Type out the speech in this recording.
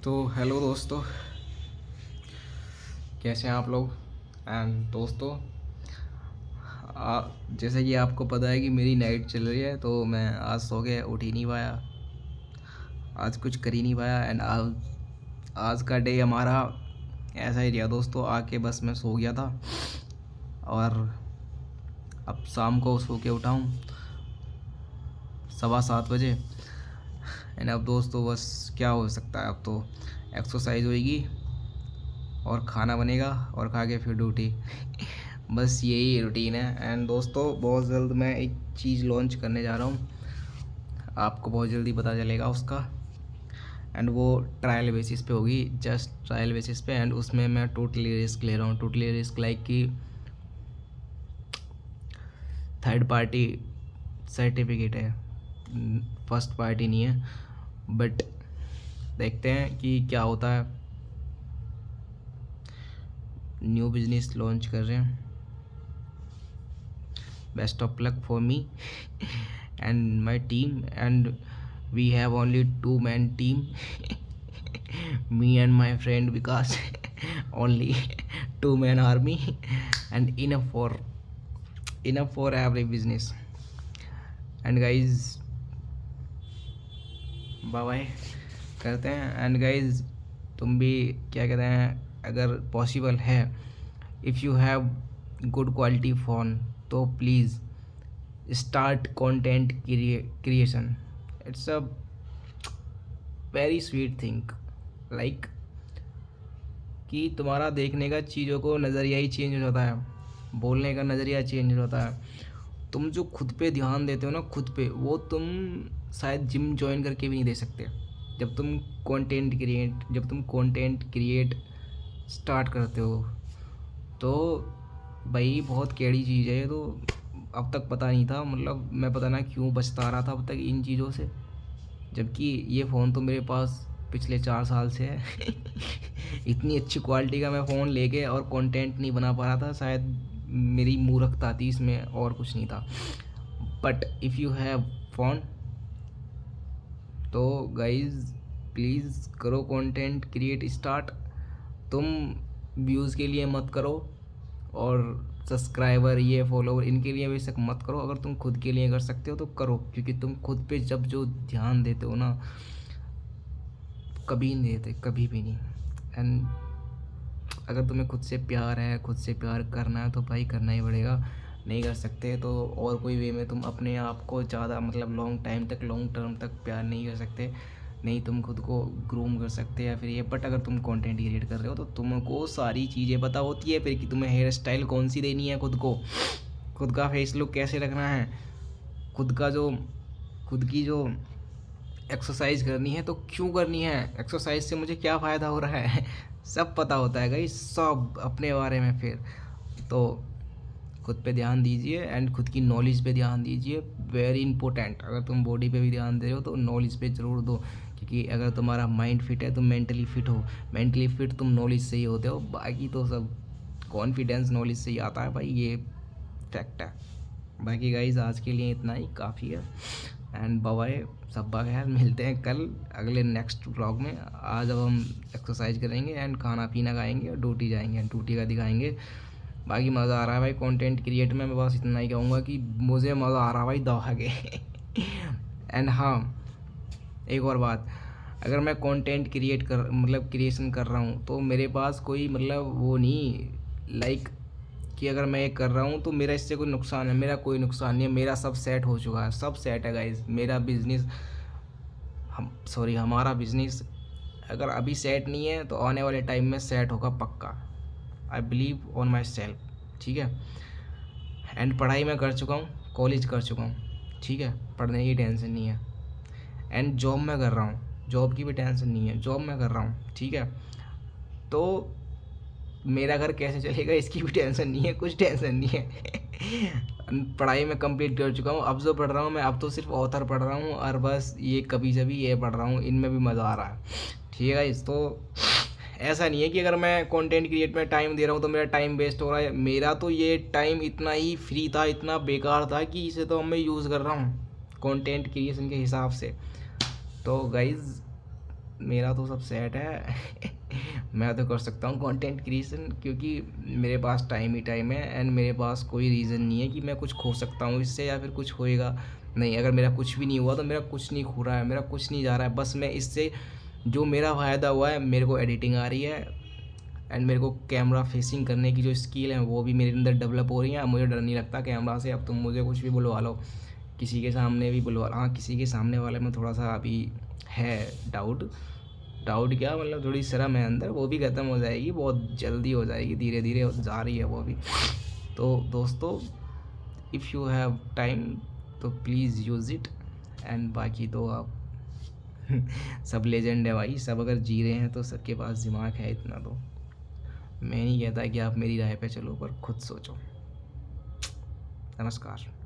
तो हेलो दोस्तों, कैसे हैं आप लोग। एंड दोस्तों, जैसे कि आपको पता है कि मेरी नाइट चल रही है, तो मैं आज सो के उठ ही नहीं पाया, आज कुछ कर ही नहीं पाया। एंड आज आज का डे हमारा ऐसा ही रहा दोस्तों। आके बस मैं सो गया था और अब शाम को सो के उठा हूँ 7:15 बजे। एंड अब दोस्तों बस क्या हो सकता है, अब तो एक्सरसाइज होएगी और खाना बनेगा और खा के फिर ड्यूटी। बस यही रूटीन है। एंड दोस्तों, बहुत जल्द मैं एक चीज़ लॉन्च करने जा रहा हूँ, आपको बहुत जल्दी पता चलेगा उसका। एंड वो ट्रायल बेसिस पे होगी, जस्ट ट्रायल बेसिस पे। एंड उसमें मैं टोटली रिस्क ले रहा हूँ, टोटली रिस्क लाइक कि थर्ड पार्टी सर्टिफिकेट है, फर्स्ट पार्टी नहीं है। बट देखते हैं कि क्या होता है। न्यू बिजनेस लॉन्च कर रहे हैं। Best of luck for me and my team. And we have only 2-man team. Me and my friend, because only 2-man army and enough for every business. And guys, bye bye करते हैं। And guys, तुम भी क्या कहते हैं, अगर possible है, if you have good quality phone, तो please start content creation. It's a very sweet thing, like कि तुम्हारा देखने का चीज़ों को नज़रिया ही चेंज हो जाता है, बोलने का नज़रिया चेंज हो जाता है। तुम जो खुद पे ध्यान देते हो ना, खुद पे, वो तुम शायद जिम ज्वाइन करके भी नहीं दे सकते। जब तुम कंटेंट क्रिएट स्टार्ट करते हो, तो भाई बहुत कैड़ी चीज़ है ये तो। अब तक पता नहीं था, मतलब मैं पता ना क्यों बचता रहा था अब तक इन चीज़ों से, जबकि ये फ़ोन तो मेरे पास पिछले 4 साल से है। इतनी अच्छी क्वालिटी का मैं फ़ोन लेके और कंटेंट नहीं बना पा रहा था, शायद मेरी मूर्खता थी इसमें, और कुछ नहीं था। But if you have phone, तो गाइज़ प्लीज़ करो कंटेंट क्रिएट स्टार्ट। तुम व्यूज़ के लिए मत करो, और सब्सक्राइबर, ये फॉलोवर, इनके लिए बेशक मत करो। अगर तुम खुद के लिए कर सकते हो तो करो, क्योंकि तुम खुद पे जब जो ध्यान देते हो ना, कभी नहीं देते, कभी भी नहीं। एंड अगर तुम्हें खुद से प्यार है, खुद से प्यार करना है, तो भाई करना ही पड़ेगा। नहीं कर सकते तो और कोई वे में तुम अपने आप को ज़्यादा, मतलब लॉन्ग टर्म तक प्यार नहीं कर सकते, नहीं तुम खुद को ग्रूम कर सकते या फिर ये। बट अगर तुम कंटेंट क्रिएट कर रहे हो, तो तुमको सारी चीज़ें पता होती है फिर, कि तुम्हें हेयर स्टाइल कौन सी देनी है खुद को, खुद का फेस लुक कैसे रखना है, खुद की जो एक्सरसाइज करनी है तो क्यों करनी है, एक्सरसाइज से मुझे क्या फ़ायदा हो रहा है। सब पता होता है गाइस, सब अपने बारे में। फिर तो खुद पे ध्यान दीजिए एंड खुद की नॉलेज पे ध्यान दीजिए, वेरी इंपॉर्टेंट। अगर तुम बॉडी पे भी ध्यान दे रहे हो तो नॉलेज पे ज़रूर दो, क्योंकि अगर तुम्हारा माइंड फिट है तो मेंटली फिट हो, मेंटली फिट तुम नॉलेज से ही होते हो। बाकी तो सब कॉन्फिडेंस नॉलेज से ही आता है भाई, ये फैक्ट है। बाकी गाइज आज के लिए इतना ही काफ़ी है। एंड बाय, सब्बा खैर, मिलते हैं कल अगले नेक्स्ट व्लॉग में। आज अब हम एक्सरसाइज करेंगे एंड खाना पीना खाएंगे और ड्यूटी जाएंगे, ड्यूटी का दिखाएंगे। बाकी मज़ा आ रहा है भाई कंटेंट क्रिएट में। मैं बस इतना ही कहूँगा कि मुझे मज़ा आ रहा है भाई दवा के। एंड हाँ, एक और बात, अगर मैं कंटेंट क्रिएट कर, मतलब क्रिएशन कर रहा हूँ, तो मेरे पास कोई, मतलब वो नहीं, लाइक कि अगर मैं ये कर रहा हूँ तो मेरा इससे कोई नुकसान है, मेरा कोई नुकसान नहीं है। मेरा सब सेट हो चुका है, सब सेट है गाइज। मेरा बिजनेस, हमारा बिजनेस अगर अभी सेट नहीं है तो आने वाले टाइम में सेट होगा पक्का। I believe on my self, ठीक है। एंड पढ़ाई मैं कर चुका हूँ, कॉलेज कर चुका हूँ, ठीक है, पढ़ने की टेंशन नहीं है। एंड जॉब मैं कर रहा हूँ, जॉब की भी टेंशन नहीं है, जॉब मैं कर रहा हूँ, ठीक है। तो मेरा घर कैसे चलेगा इसकी भी टेंशन नहीं है, कुछ टेंशन नहीं है। पढ़ाई में कंप्लीट कर चुका हूँ। अब जो पढ़ रहा हूँ मैं, अब तो सिर्फ ऑथर पढ़ रहा हूँ, और बस ये कभी जभी ये पढ़ रहा हूँ, इनमें भी मज़ा आ रहा है, ठीक है। इस तो ऐसा नहीं है कि अगर मैं कंटेंट क्रिएट में टाइम दे रहा हूँ तो मेरा टाइम वेस्ट हो रहा है। मेरा तो ये टाइम इतना ही फ्री था, इतना बेकार था, कि इसे तो मैं यूज़ कर रहा हूँ कंटेंट क्रिएशन के हिसाब से। तो गाइज़ मेरा तो सब सेट है। मैं तो कर सकता हूँ कंटेंट क्रिएशन, क्योंकि मेरे पास टाइम ही टाइम है एंड मेरे पास कोई रीज़न नहीं है कि मैं कुछ खो सकता हूँ इससे या फिर कुछ होएगा। नहीं, अगर मेरा कुछ भी नहीं हुआ तो मेरा कुछ नहीं खो रहा है, मेरा कुछ नहीं जा रहा है। बस मैं इससे जो मेरा फ़ायदा हुआ है, मेरे को एडिटिंग आ रही है एंड मेरे को कैमरा फेसिंग करने की जो स्किल है वो भी मेरे अंदर डेवलप हो रही है। अब मुझे डर नहीं लगता कैमरा से। अब तुम मुझे कुछ भी बुलवा लो, किसी के सामने भी बुलवा, हाँ किसी के सामने वाले में थोड़ा सा अभी है डाउट। डाउट क्या, मतलब थोड़ी शर्म है अंदर, वो भी ख़त्म हो जाएगी, बहुत जल्दी हो जाएगी, धीरे धीरे जा रही है वो भी। तो दोस्तों, इफ़ यू हैव टाइम तो प्लीज़ यूज़ इट। एंड बाकी तो आप सब लेजेंड है भाई, सब अगर जी रहे हैं तो सबके पास दिमाग है इतना। तो मैं नहीं कहता कि आप मेरी राय पे चलो, पर खुद सोचो। नमस्कार।